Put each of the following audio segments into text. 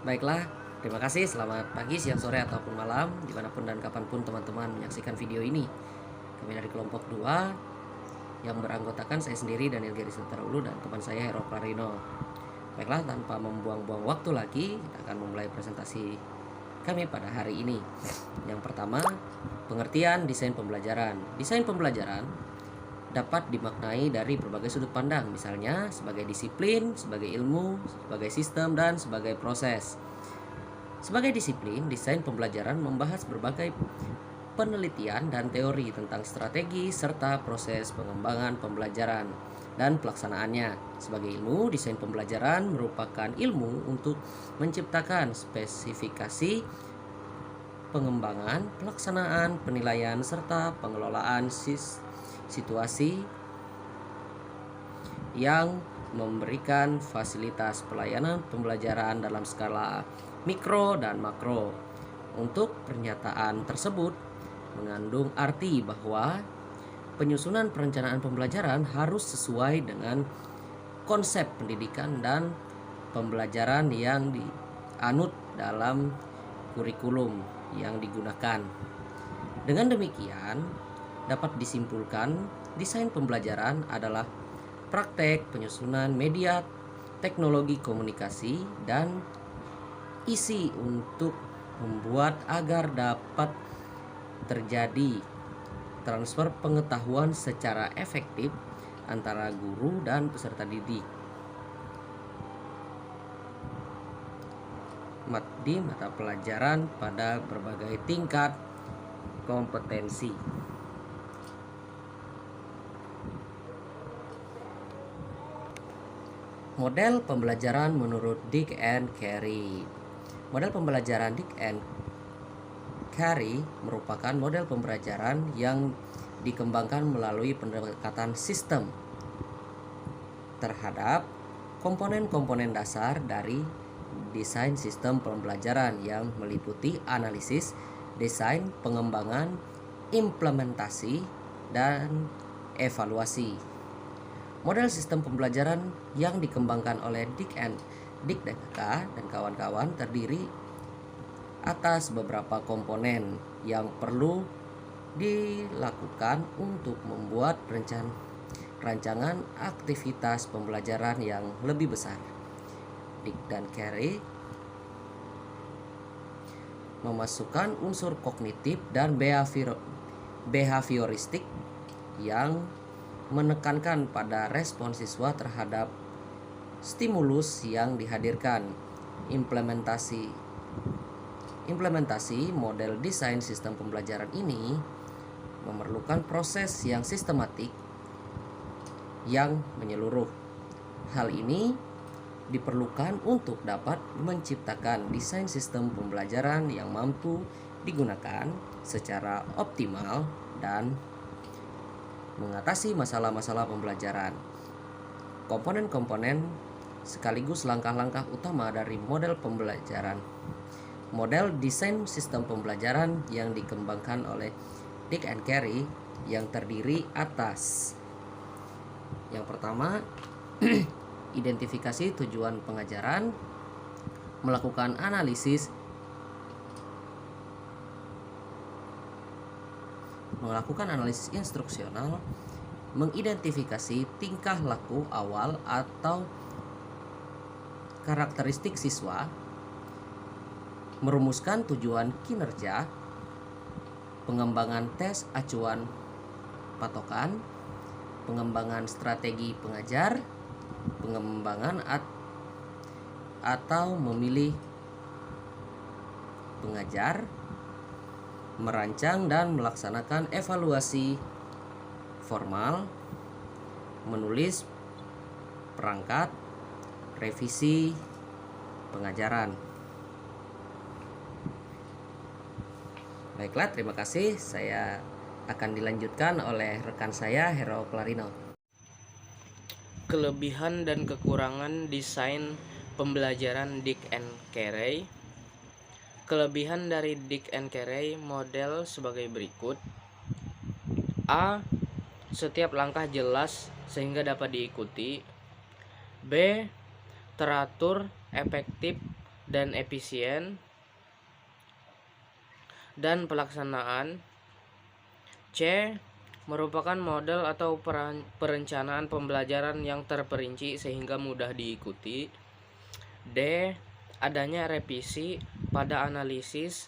Baiklah, terima kasih. Selamat pagi, siang, sore, ataupun malam, dimanapun dan kapanpun teman-teman menyaksikan video ini. Kami dari kelompok 2 yang beranggotakan saya sendiri, Daniel Geri Sutraulu, dan teman saya, Hero Clarino. Baiklah, tanpa membuang-buang waktu lagi, kita akan memulai presentasi kami pada hari ini. Yang pertama, pengertian desain pembelajaran. Desain pembelajaran dapat dimaknai dari berbagai sudut pandang, misalnya sebagai disiplin, sebagai ilmu, sebagai sistem, dan sebagai proses. Sebagai disiplin, desain pembelajaran membahas berbagai penelitian dan teori tentang strategi serta proses pengembangan pembelajaran dan pelaksanaannya. Sebagai ilmu, desain pembelajaran merupakan ilmu untuk menciptakan spesifikasi pengembangan, pelaksanaan, penilaian, serta pengelolaan situasi yang memberikan fasilitas pelayanan pembelajaran dalam skala mikro dan makro. Untuk pernyataan tersebut mengandung arti bahwa penyusunan perencanaan pembelajaran harus sesuai dengan konsep pendidikan dan pembelajaran yang dianut dalam kurikulum yang digunakan. Dengan demikian, dapat disimpulkan desain pembelajaran adalah praktek penyusunan media, teknologi komunikasi, dan isi untuk membuat agar dapat terjadi transfer pengetahuan secara efektif antara guru dan peserta didik di mata pelajaran pada berbagai tingkat kompetensi. Model pembelajaran menurut Dick and Carey. Model pembelajaran Dick and Carey merupakan model pembelajaran yang dikembangkan melalui pendekatan sistem terhadap komponen-komponen dasar dari desain sistem pembelajaran yang meliputi analisis, desain, pengembangan, implementasi, dan evaluasi. Model sistem pembelajaran yang dikembangkan oleh Dick DK dan kawan-kawan terdiri atas beberapa komponen yang perlu dilakukan untuk membuat rancangan aktivitas pembelajaran yang lebih besar. Dick dan Carey memasukkan unsur kognitif dan behavioristik yang menekankan pada respons siswa terhadap stimulus yang dihadirkan. Implementasi model desain sistem pembelajaran ini memerlukan proses yang sistematik yang menyeluruh. Hal ini diperlukan untuk dapat menciptakan desain sistem pembelajaran yang mampu digunakan secara optimal dan mengatasi masalah-masalah pembelajaran. Komponen-komponen sekaligus langkah-langkah utama dari model pembelajaran. Model desain sistem pembelajaran yang dikembangkan oleh Dick and Carey yang terdiri atas yang pertama, identifikasi tujuan pengajaran, melakukan analisis instruksional, mengidentifikasi tingkah laku awal atau karakteristik siswa, merumuskan tujuan kinerja, pengembangan tes acuan patokan, pengembangan strategi pengajar, pengembangan atau memilih pengajar, merancang dan melaksanakan evaluasi formal, menulis perangkat, revisi pengajaran. Baiklah, terima kasih. Saya akan dilanjutkan oleh rekan saya, Hero Clarino. Kelebihan dan kekurangan desain pembelajaran Dick and Carey. Kelebihan dari Dick and Carey model sebagai berikut. A. Setiap langkah jelas sehingga dapat diikuti. B. Teratur, efektif, dan efisien, dan pelaksanaan. C. Merupakan model atau perencanaan pembelajaran yang terperinci sehingga mudah diikuti. D. Adanya revisi pada analisis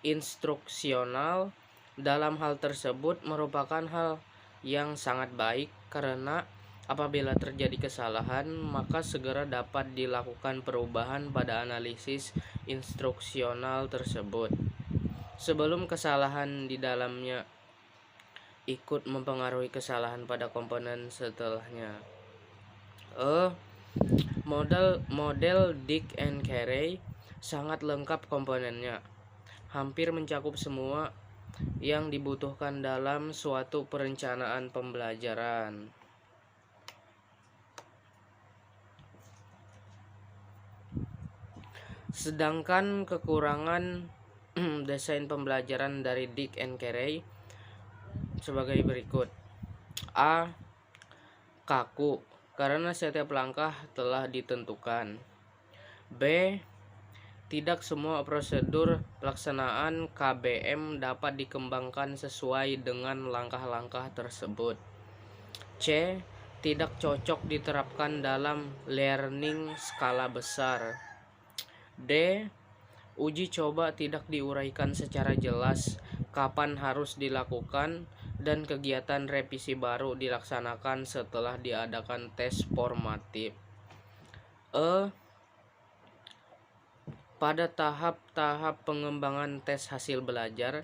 instruksional. Dalam hal tersebut merupakan hal yang sangat baik karena apabila terjadi kesalahan maka segera dapat dilakukan perubahan pada analisis instruksional tersebut sebelum kesalahan di dalamnya ikut mempengaruhi kesalahan pada komponen setelahnya. Model Dick and Carey sangat lengkap komponennya, hampir mencakup semua yang dibutuhkan dalam suatu perencanaan pembelajaran. Sedangkan kekurangan desain pembelajaran dari Dick and Carey sebagai berikut. A. Kaku karena setiap langkah telah ditentukan. B. Tidak semua prosedur pelaksanaan KBM dapat dikembangkan sesuai dengan langkah-langkah tersebut. C. Tidak cocok diterapkan dalam learning skala besar. D. Uji coba tidak diuraikan secara jelas kapan harus dilakukan dan kegiatan revisi baru dilaksanakan setelah diadakan tes formatif. Pada tahap-tahap pengembangan tes hasil belajar,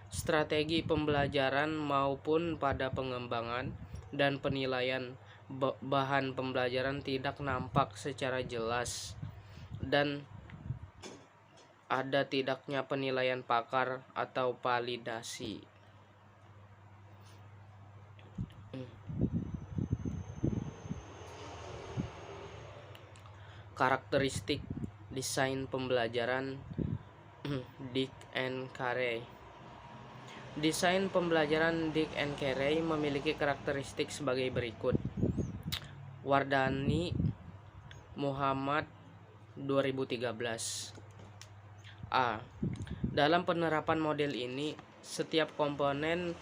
strategi pembelajaran maupun pada pengembangan dan penilaian bahan pembelajaran tidak nampak secara jelas dan ada tidaknya penilaian pakar atau validasi. Karakteristik desain pembelajaran Dick and Carey. Desain pembelajaran Dick and Carey memiliki karakteristik sebagai berikut. Wardani Muhammad 2013. A. Dalam penerapan model ini, setiap komponen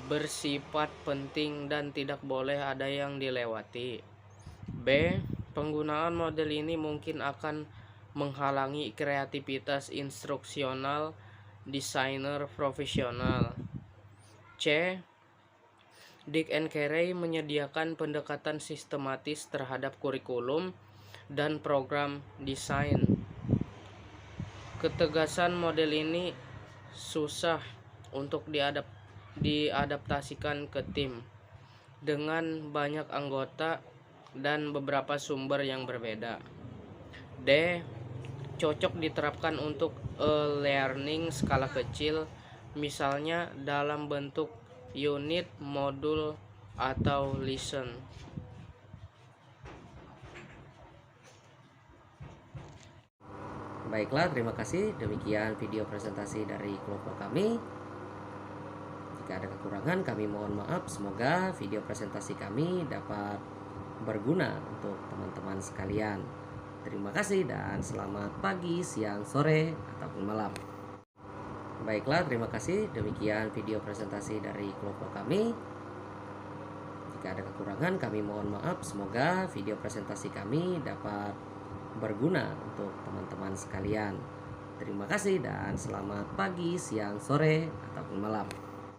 bersifat penting dan tidak boleh ada yang dilewati. B. Penggunaan model ini mungkin akan menghalangi kreativitas instruksional desainer profesional. C. Dick and Carey menyediakan pendekatan sistematis terhadap kurikulum dan program desain. Ketegasan model ini susah untuk diadaptasikan ke tim dengan banyak anggota dan beberapa sumber yang berbeda. D. Cocok diterapkan untuk learning skala kecil, misalnya dalam bentuk unit, modul, atau lesson. Baiklah, terima kasih. Demikian video presentasi dari kelompok kami. Jika ada kekurangan, kami mohon maaf. Semoga video presentasi kami dapat berguna untuk teman-teman sekalian. Terima kasih dan selamat pagi, siang, sore, ataupun malam. Baiklah, terima kasih. Demikian video presentasi dari kelompok kami. Jika ada kekurangan, kami mohon maaf. Semoga video presentasi kami dapat berguna untuk teman-teman sekalian. Terima kasih dan selamat pagi, siang, sore, ataupun malam.